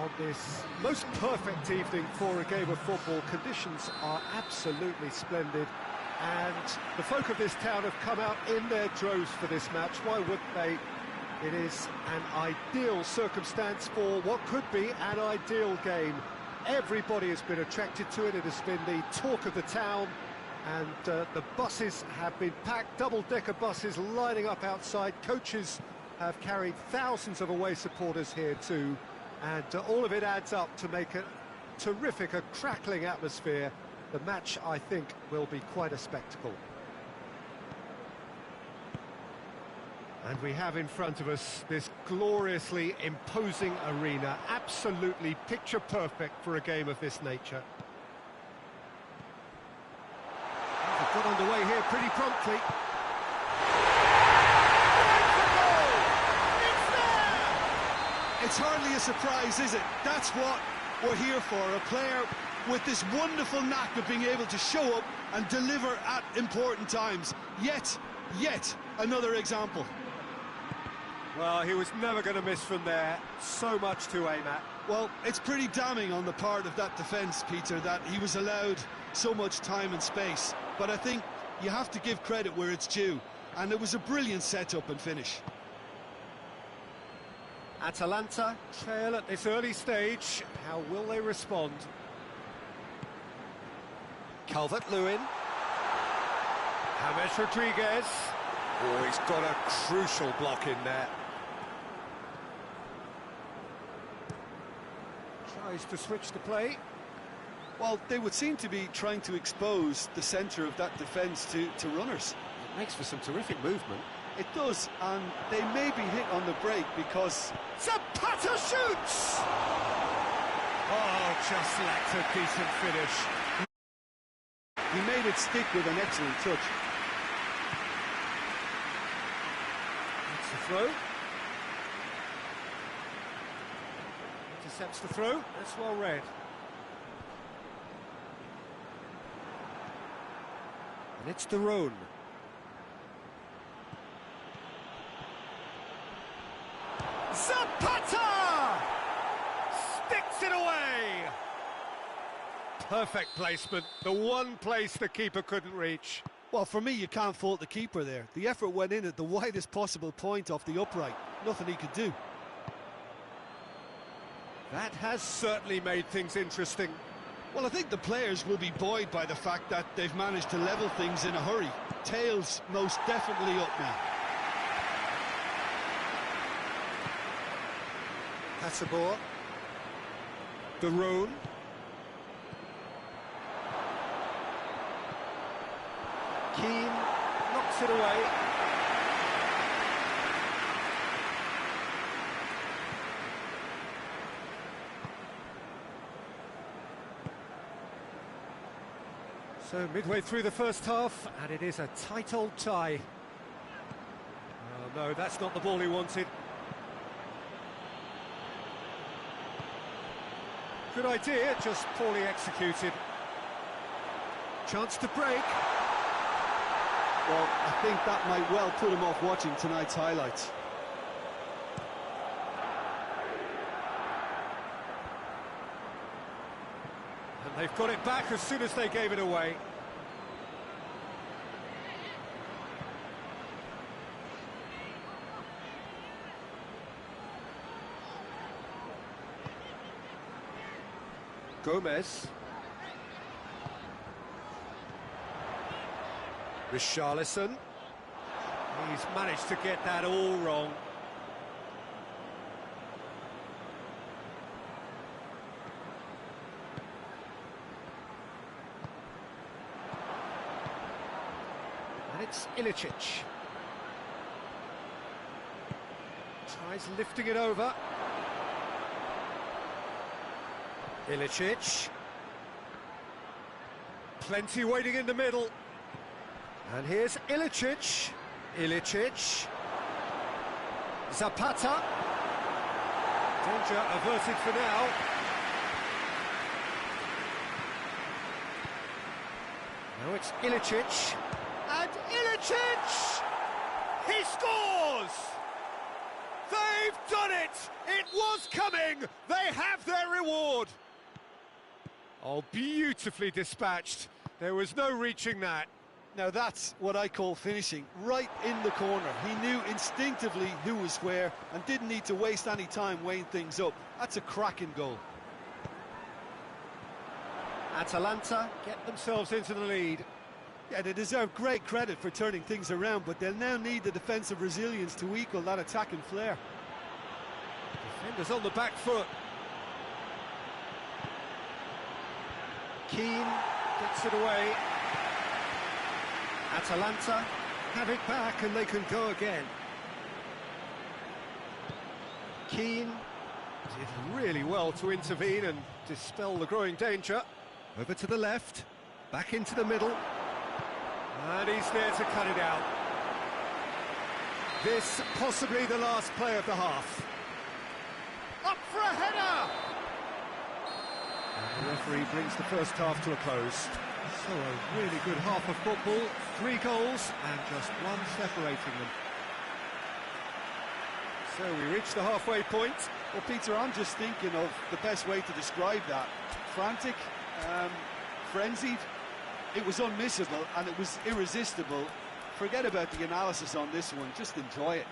on this most perfect evening for a game of football. Conditions are absolutely splendid, and the folk of this town have come out in their droves for this match. Why wouldn't they? It is an ideal circumstance for what could be an ideal game. Everybody has been attracted to it. It has been the talk of the town, and the buses have been packed, double-decker buses lining up outside. Coaches have carried thousands of away supporters here too, and all of it adds up to make a terrific, a crackling atmosphere. The match, I think, will be quite a spectacle. And we have in front of us this gloriously imposing arena, absolutely picture perfect for a game of this nature. They've got underway here pretty promptly. It's hardly a surprise, is it? That's what we're here for, a player with this wonderful knack of being able to show up and deliver at important times. Yet another example. Well, he was never going to miss from there. So much to aim at. Well, it's pretty damning on the part of that defence, Peter, that he was allowed so much time and space. But I think you have to give credit where it's due, and it was a brilliant setup and finish. Atalanta trail at this early stage. How will they respond? Calvert-Lewin. James Rodriguez. Oh, he's got a crucial block in there. Tries to switch the play. Well, they would seem to be trying to expose the centre of that defence to runners. It makes for some terrific movement. It does, and they may be hit on the break because... Zapata shoots! Oh, just lacked a decent finish. He made it stick with an excellent touch. That's the throw. Intercepts the throw. That's well read. And it's De Roon. Zapata! Sticks it away! Perfect placement, the one place the keeper couldn't reach. Well, for me, you can't fault the keeper there. The effort went in at the widest possible point off the upright. Nothing he could do. That has certainly made things interesting. Well, I think the players will be buoyed by the fact that they've managed to level things in a hurry. Tails most definitely up now. Passabor. De Roon. Keane knocks it away. So midway through the first half, and it is a tight old tie. Oh no, that's not the ball he wanted. Good idea, just poorly executed. Chance to break. Well, I think that might well put him off watching tonight's highlights. And they've got it back as soon as they gave it away. Gomez. Richarlison. He's managed to get that all wrong. And it's Ilicic. Tries lifting it over. Ilicic. Plenty waiting in the middle. And here's Ilicic. Ilicic. Zapata. Danger averted for now. Now it's Ilicic. And Ilicic! He scores! They They've done it! It was coming! They have their reward! Oh, beautifully dispatched. There was no reaching that. Now that's what I call finishing, right in the corner. He knew instinctively who was where and didn't need to waste any time weighing things up. That's a cracking goal. Atalanta get themselves into the lead. Yeah, they deserve great credit for turning things around, but they'll now need the defensive resilience to equal that attacking flair. Defenders on the back foot. Keane gets it away. Atalanta have it back and they can go again. Keane did really well to intervene and dispel the growing danger. Over to the left, back into the middle. And he's there to cut it out. This possibly the last play of the half. Up for a header! And the referee brings the first half to a close. So a really good half of football, 3 goals and just one separating them. So we reach the halfway point. Well, Peter, I'm just thinking of the best way to describe that. Frantic, frenzied. It was unmissable and it was irresistible. Forget about the analysis on this one, just enjoy it.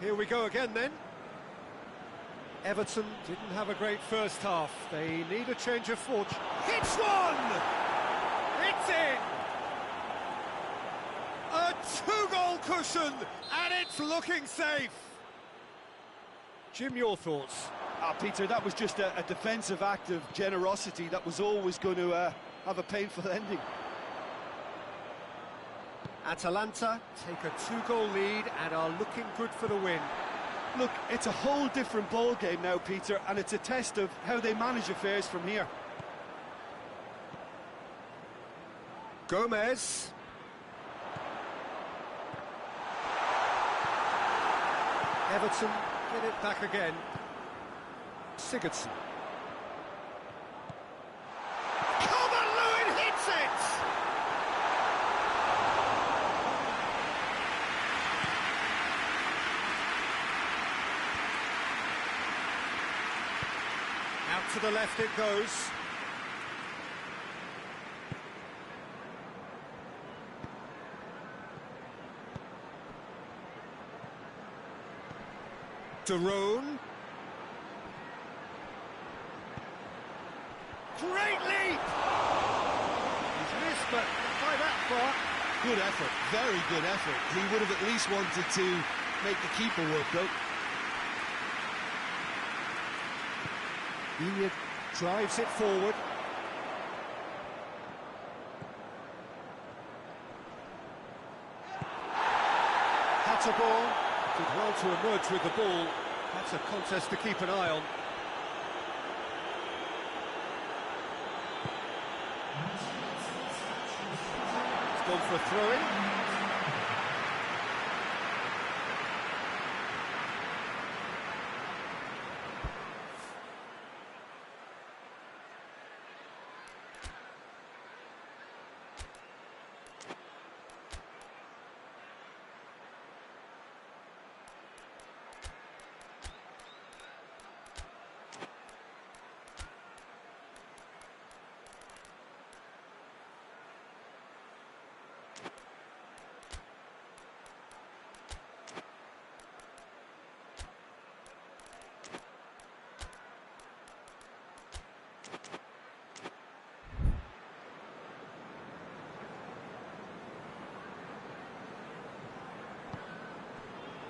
Here we go again then. Everton didn't have a great first half. They need a change of fortune. Hits one! It's in! A 2-goal cushion, and it's looking safe. Jim, your thoughts? Peter, that was just a defensive act of generosity that was always going to have a painful ending. Atalanta take a 2-goal lead and are looking good for the win. Look, it's a whole different ball game now, Peter, and it's a test of how they manage affairs from here. Gomez. Everton get it back again. Sigurdsson. Calvert-Lewin hits it! Out to the left it goes. Derone. Great leap! He's missed, but by that far. Good effort, very good effort. He would have at least wanted to make the keeper work, though. He drives it forward. That's a ball. Did well to emerge with the ball. That's a contest to keep an eye on. It's gone for a throw-in.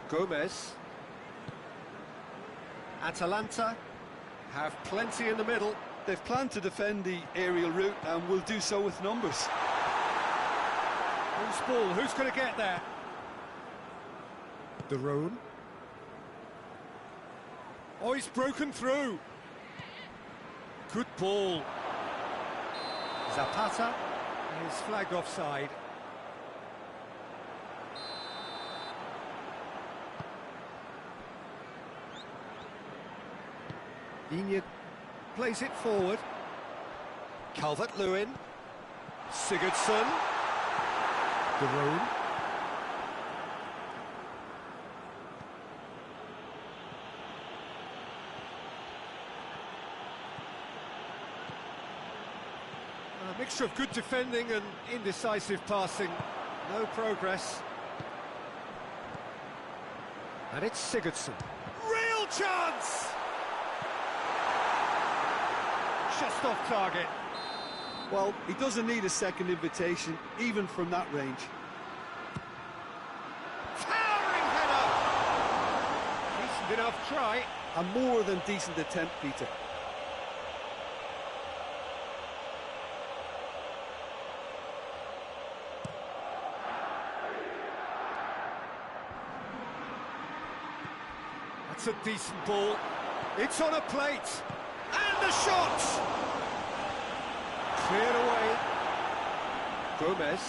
Gomez. Atalanta have plenty in the middle. They've planned to defend the aerial route and will do so with numbers. Loose ball, who's going to get there? De Roon. Oh, he's broken through. Good ball. Zapata is flagged offside. Iñigo plays it forward. Calvert-Lewin. Sigurdsson. De Roon. A mixture of good defending and indecisive passing. No progress. And it's Sigurdsson. Real chance! Just off target. Well, he doesn't need a second invitation, even from that range. Towering header! Decent enough try. A more than decent attempt, Peter. That's a decent ball. It's on a plate. And the shot! Cleared away. Gomez.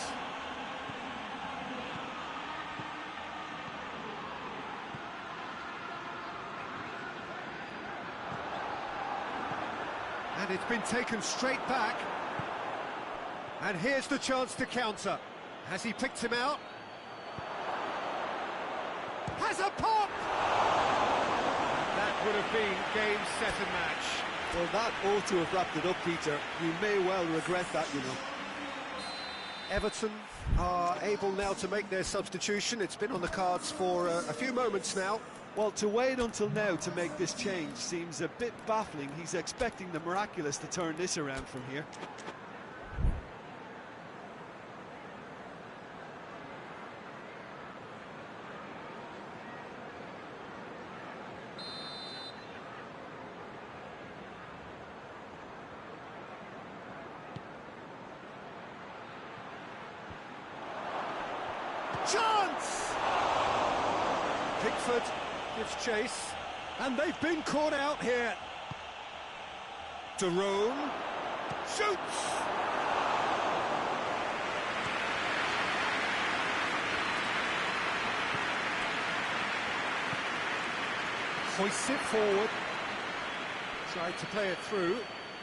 And it's been taken straight back. And here's the chance to counter. Has he picked him out? Has a pop! That would have been game, set and match. Well, that ought to have wrapped it up, Peter. You may well regret that, you know. Everton are able now to make their substitution. It's been on the cards for a few moments now. Well, to wait until now to make this change seems a bit baffling. He's expecting the miraculous to turn this around from here. Chance! Pickford gives chase, and they've been caught out here. De Roon shoots! Hoists it forward. Tried to play it through.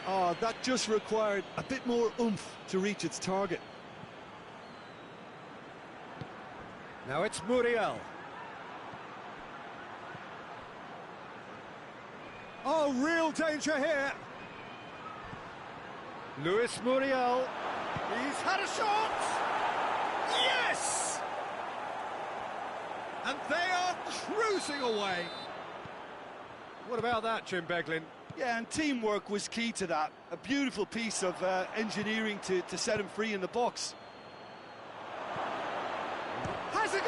Oh, that just required a bit more oomph to reach its target. Now it's Muriel. Oh, real danger here. Luis Muriel. He's had a shot. Yes! And they are cruising away. What about that, Jim Beglin? Yeah, and teamwork was key to that. A beautiful piece of engineering to set him free in the box. Has a goal!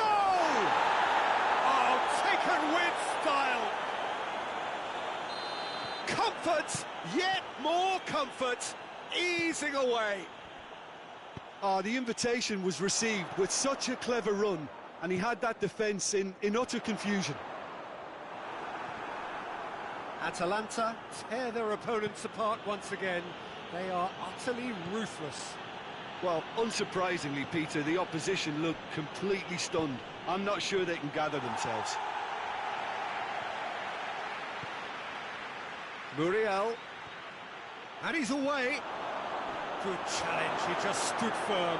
Oh, taken with style. Comfort, yet more comfort, easing away. Oh, the invitation was received with such a clever run, and he had that defence in utter confusion. Atalanta tear their opponents apart once again. They are utterly ruthless. Well, unsurprisingly, Peter, the opposition looked completely stunned. I'm not sure they can gather themselves. Muriel. And he's away. Good challenge, he just stood firm.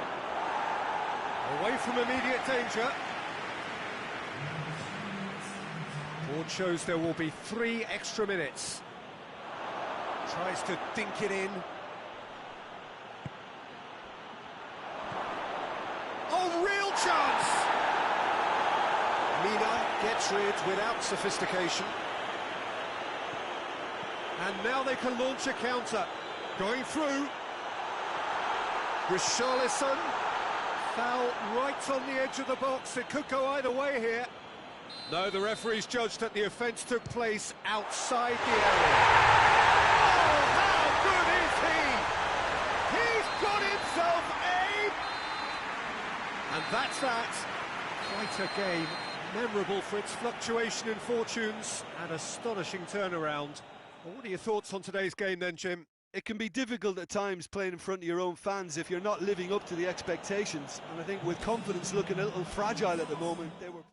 Away from immediate danger. Board shows there will be 3 extra minutes. Tries to dink it in. Oh, real chance! Mina gets rid without sophistication. And now they can launch a counter. Going through. Richarlison. Foul right on the edge of the box. It could go either way here. No, the referee's judged that the offence took place outside the area. Oh, how good is he? He's got himself a... And that's that. Quite a game, memorable for its fluctuation in fortunes and astonishing turnaround. Well, what are your thoughts on today's game then, Jim? It can be difficult at times playing in front of your own fans if you're not living up to the expectations. And I think with confidence looking a little fragile at the moment, they were...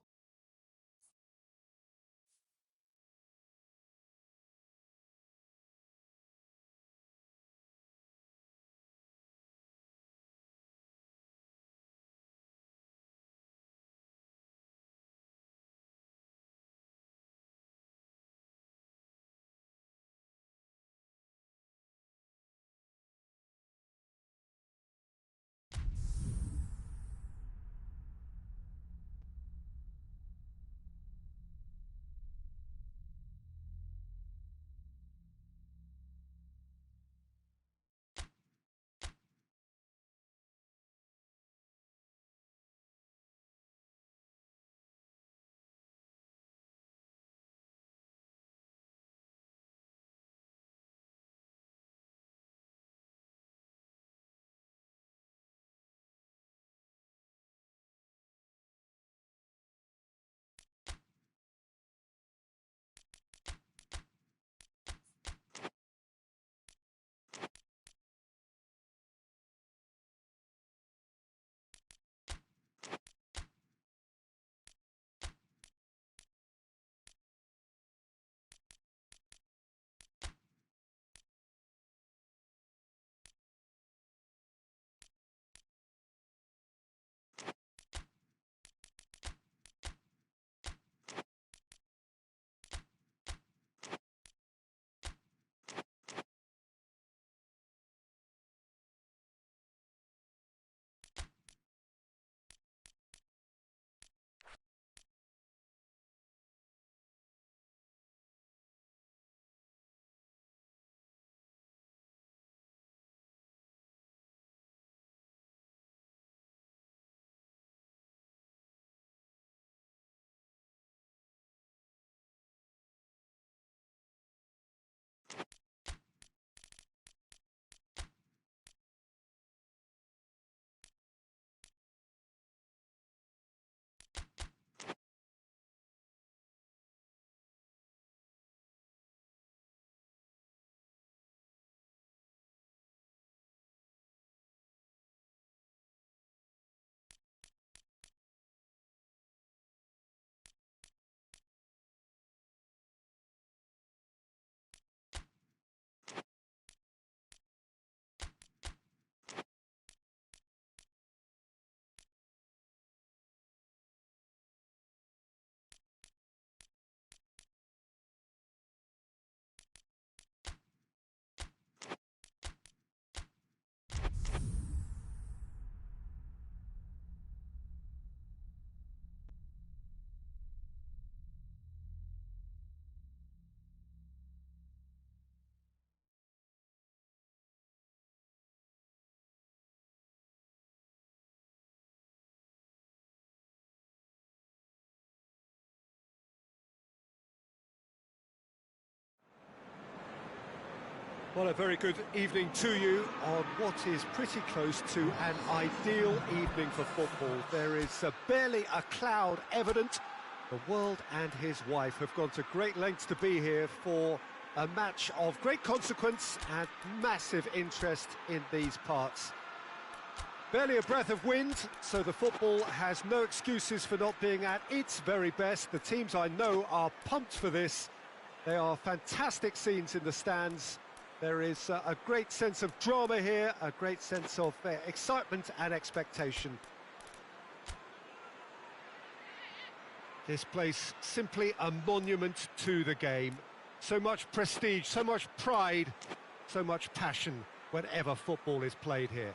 Well, a very good evening to you on what is pretty close to an ideal evening for football. There is barely a cloud evident. The world and his wife have gone to great lengths to be here for a match of great consequence and massive interest in these parts. Barely a breath of wind, so the football has no excuses for not being at its very best. The teams I know are pumped for this. They are fantastic scenes in the stands. There is a great sense of drama here, a great sense of excitement and expectation. This place simply a monument to the game. So much prestige, so much pride, so much passion whenever football is played here.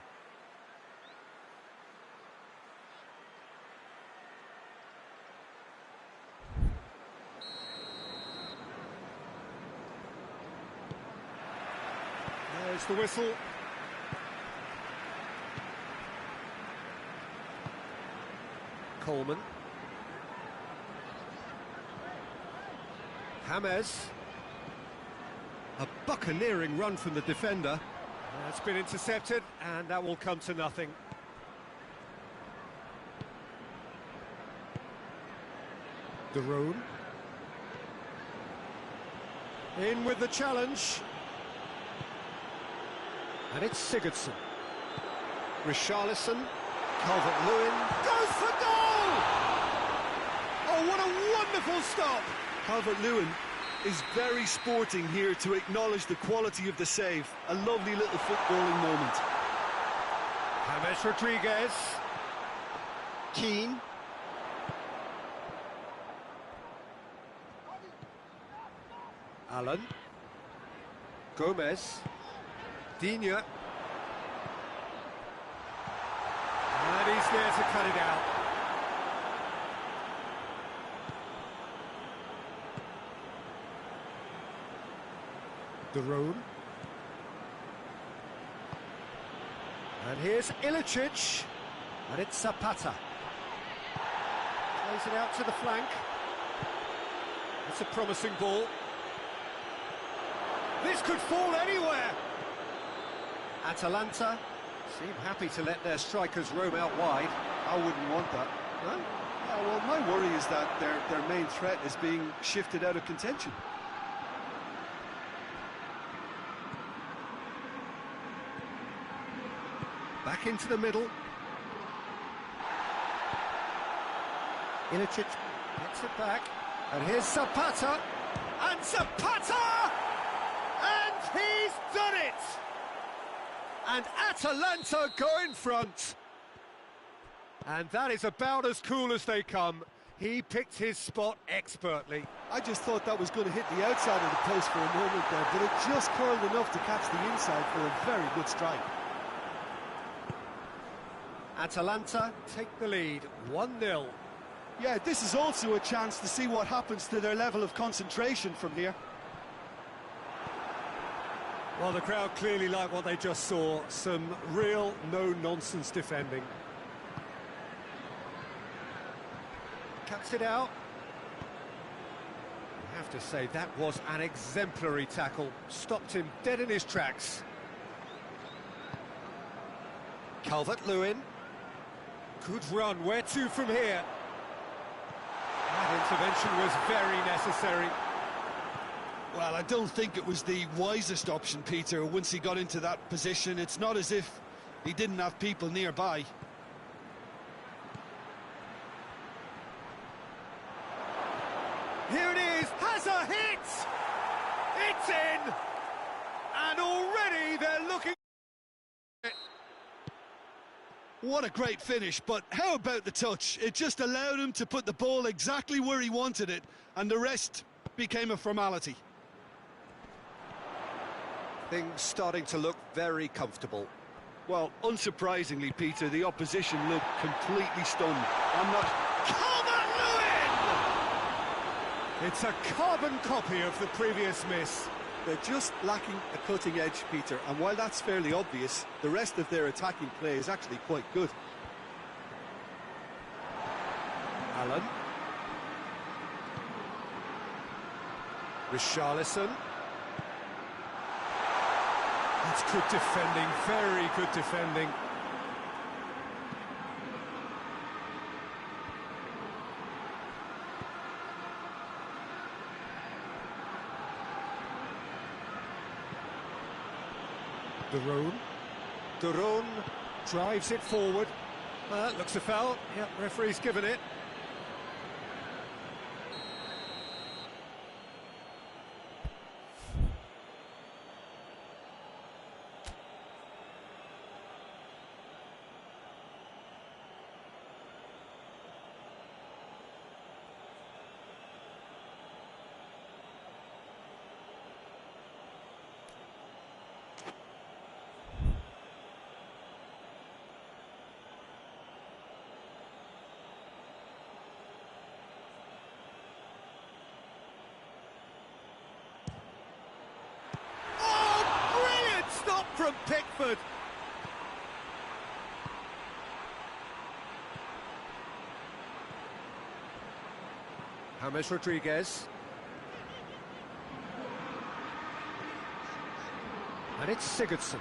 There's the whistle. Coleman. James. A buccaneering run from the defender. That's been intercepted, and that will come to nothing. De Roon. In with the challenge. And it's Sigurdsson. Richarlison. Calvert-Lewin. Goes for goal! Oh, what a wonderful stop! Calvert-Lewin is very sporting here to acknowledge the quality of the save. A lovely little footballing moment. James Rodriguez. Keane. Allen. Gomez. Digne. And he's there to cut it out. De Roon. And here's Ilicic. And it's Zapata. Plays it out to the flank. It's a promising ball. This could fall anywhere. Atalanta seem happy to let their strikers roam out wide. I wouldn't want that. No? Yeah, well, my worry is that their main threat is being shifted out of contention. Back into the middle. Ilicic gets it back. And here's Zapata. And Zapata! And he's done it! And Atalanta go in front. And that is about as cool as they come. He picked his spot expertly. I just thought that was going to hit the outside of the post for a moment there, but it just curled enough to catch the inside for a very good strike. Atalanta take the lead, 1-0. Yeah, this is also a chance to see what happens to their level of concentration from here. Well, the crowd clearly like what they just saw. Some real no-nonsense defending. Cuts it out. I have to say, that was an exemplary tackle. Stopped him dead in his tracks. Calvert-Lewin. Good run. Where to from here? That intervention was very necessary. Well, I don't think it was the wisest option, Peter, once he got into that position. It's not as if he didn't have people nearby. Here it is, has a hit! It's in! And already they're looking... What a great finish, but how about the touch? It just allowed him to put the ball exactly where he wanted it, and the rest became a formality. Things starting to look very comfortable. Well, unsurprisingly, Peter, the opposition looked completely stunned. I'm not... Calvert-Lewin! It's a carbon copy of the previous miss. They're just lacking a cutting edge, Peter, and while that's fairly obvious, the rest of their attacking play is actually quite good. Allen. Richarlison. That's good defending, very good defending. De Roon. De Roon drives it forward. Looks a foul. Yep, referee's given it. From Pickford. James Rodriguez. And it's Sigurdsson.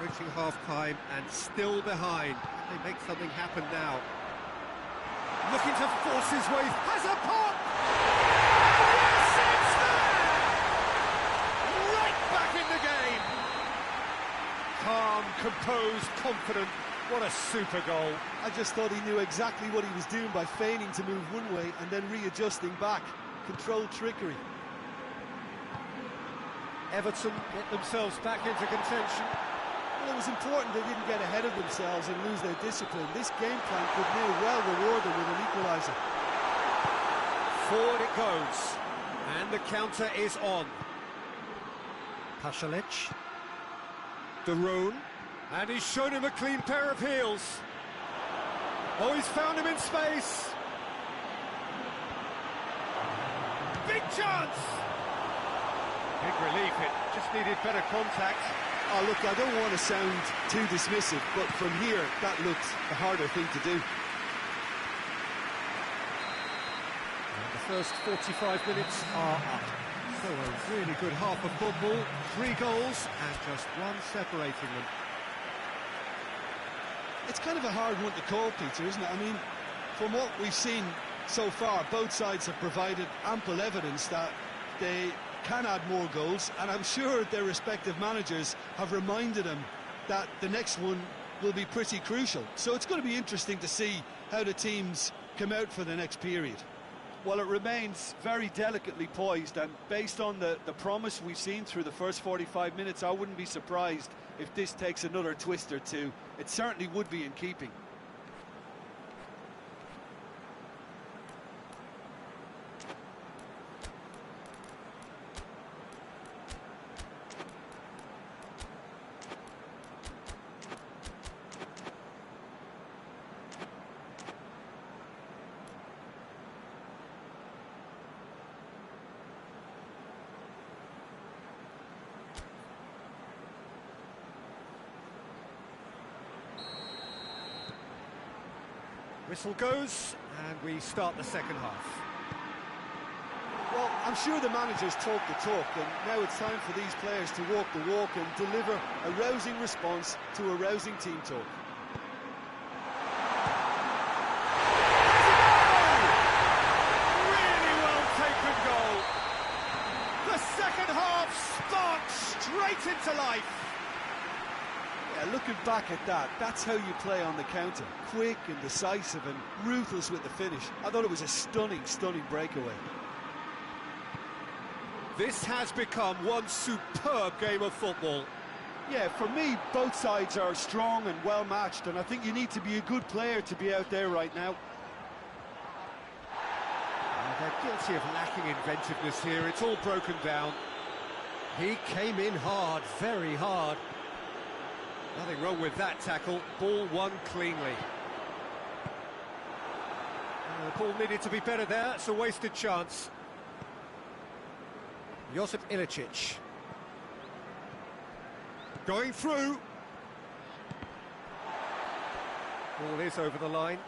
Reaching half-time and still behind. Can they make something happen now? Looking to force his way, has a pop! Yes, it's there! Right back in the game! Calm, composed, confident. What a super goal. I just thought he knew exactly what he was doing by feigning to move one way and then readjusting back. Controlled trickery. Everton get themselves back into contention. Well, it was important they didn't get ahead of themselves and lose their discipline. This game plan could now well reward them with an equaliser. Forward it goes, and the counter is on. Pasalic. De Roon, and he's shown him a clean pair of heels. Oh, he's found him in space. Big chance! Big relief, it just needed better contact. Oh, look, I don't want to sound too dismissive, but from here, that looked the harder thing to do. And the first 45 minutes are up. So a really good half of football, 3 goals, and just one separating them. It's kind of a hard one to call, Peter, isn't it? I mean, from what we've seen so far, both sides have provided ample evidence that they can add more goals, and I'm sure their respective managers have reminded them that the next one will be pretty crucial. So it's going to be interesting to see how the teams come out for the next period. Well, it remains very delicately poised, and based on the promise we've seen through the first 45 minutes, I wouldn't be surprised if this takes another twist or two. It certainly would be in keeping. Whistle goes, and we start the second half. Well, I'm sure the managers talk the talk, and now it's time for these players to walk the walk and deliver a rousing response to a rousing team talk. Really well taken goal. The second half sparks straight into life. Yeah, looking back at that, that's how you play on the counter. Quick and decisive and ruthless with the finish. I thought it was a stunning, stunning breakaway. This has become one superb game of football. Yeah, for me, both sides are strong and well matched, and I think you need to be a good player to be out there right now. They're guilty of lacking inventiveness here. It's all broken down. He came in hard, very hard. Nothing wrong with that tackle. Ball won cleanly. The ball needed to be better there. It's a wasted chance. Josip Ilicic. Going through. Ball is over the line.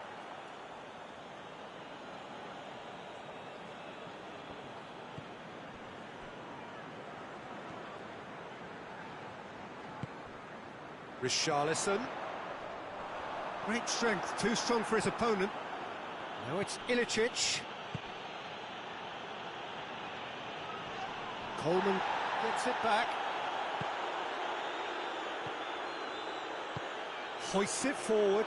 Richarlison. Great strength, too strong for his opponent. Now it's Ilicic. Coleman gets it back. Hoists it forward.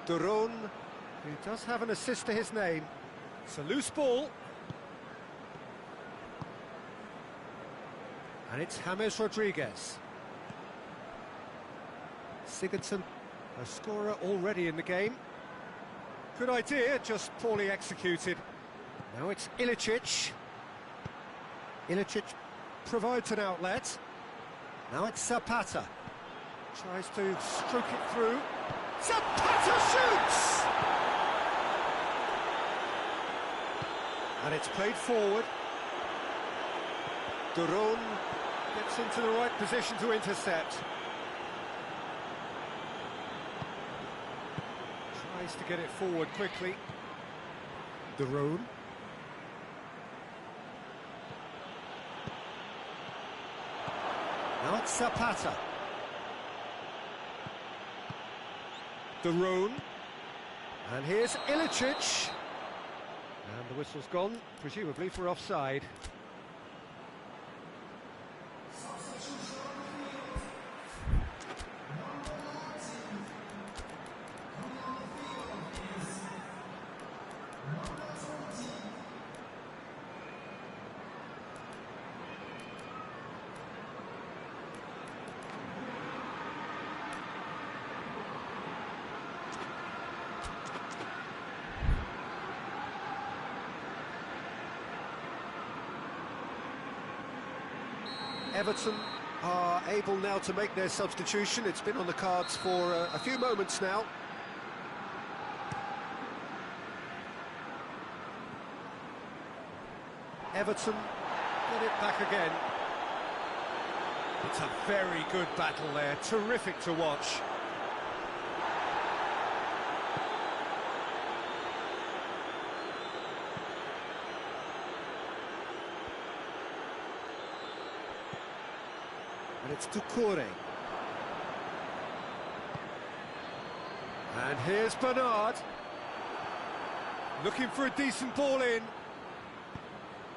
De Roon, who does have an assist to his name. It's a loose ball. And it's James Rodriguez. Sigurdsson, a scorer already in the game. Good idea, just poorly executed. Now it's Ilicic. Ilicic provides an outlet. Now it's Zapata. Tries to stroke it through. Zapata shoots! And it's played forward. De Roon gets into the right position to intercept. Place to get it forward quickly. De Roon. Now it's Zapata. De Roon. And here's Ilicic. And the whistle's gone, presumably for offside. Everton are able now to make their substitution. It's been on the cards for a few moments now. Everton get it back again. It's a very good battle there, terrific to watch. And it's Doucouré. And here's Bernard. Looking for a decent ball in.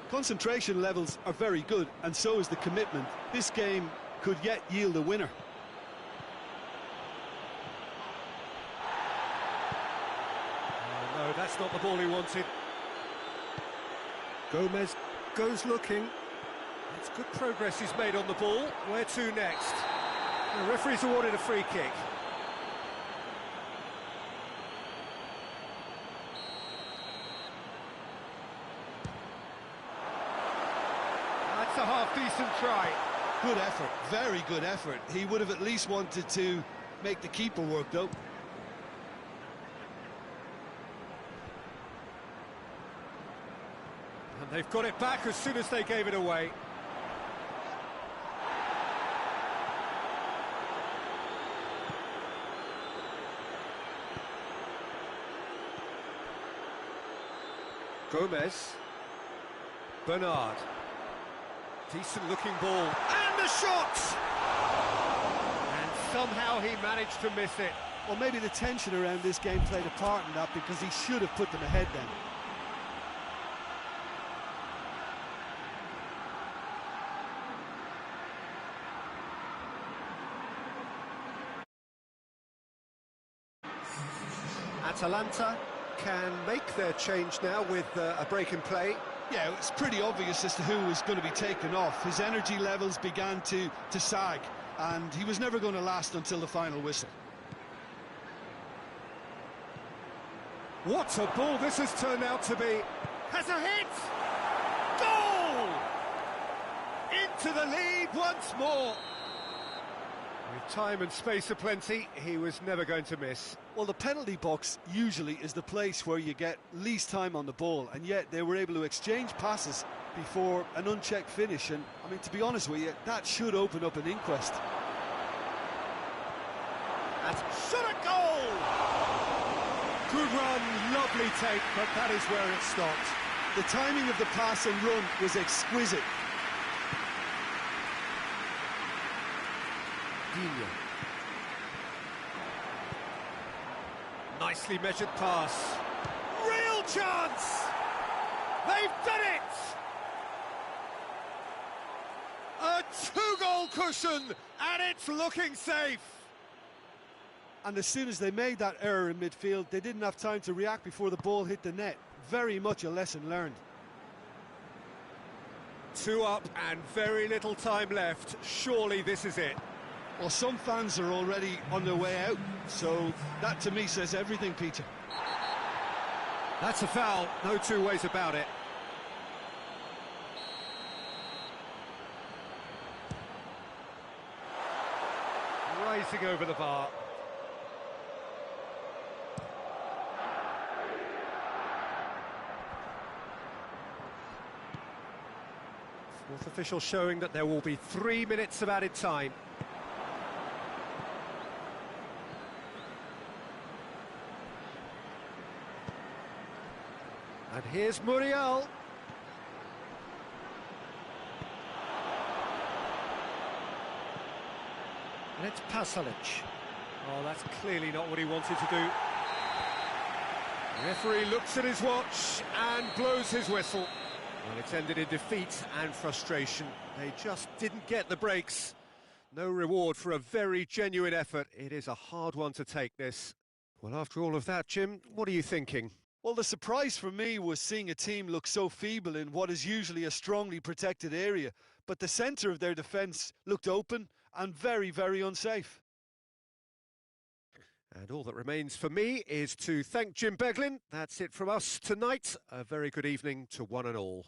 Concentration levels are very good, and so is the commitment. This game could yet yield a winner. Oh, no, that's not the ball he wanted. Gomez goes looking. It's good progress he's made on the ball. Where to next? The referee's awarded a free kick. That's a half-decent try. Good effort, very good effort. He would have at least wanted to make the keeper work, though. And they've got it back as soon as they gave it away. Gomez. Bernard. Decent looking ball. And the shot! And somehow he managed to miss it. Well, maybe the tension around this game played a part in that, because he should have put them ahead then. Atalanta can make their change now with a break in play. Yeah, it's pretty obvious as to who was going to be taken off. His energy levels began to sag, and he was never going to last until the final whistle. What a ball this has turned out to be. Has a hit! Goal! Into the lead once more. With time and space aplenty, he was never going to miss. Well, the penalty box usually is the place where you get least time on the ball, and yet they were able to exchange passes before an unchecked finish, and I mean, to be honest with you, that should open up an inquest. And shot a goal! Good run, lovely take, but that is where it stopped. The timing of the pass and run was exquisite. Nicely measured pass. Real chance! They've done it! A two-goal cushion, and it's looking safe. And as soon as they made that error in midfield, they didn't have time to react before the ball hit the net. Very much a lesson learned. 2 up and very little time left. Surely this is it. Well, some fans are already on their way out, so that to me says everything, Peter. That's a foul, no two ways about it. Rising over the bar. Fourth official showing that there will be 3 minutes of added time. Here's Muriel. And it's Pasalic. Oh, that's clearly not what he wanted to do. The referee looks at his watch and blows his whistle. Well, it's ended in defeat and frustration. They just didn't get the breaks. No reward for a very genuine effort. It is a hard one to take, this. Well, after all of that, Jim, what are you thinking? Well, the surprise for me was seeing a team look so feeble in what is usually a strongly protected area. But the centre of their defence looked open and very, very unsafe. And all that remains for me is to thank Jim Beglin. That's it from us tonight. A very good evening to one and all.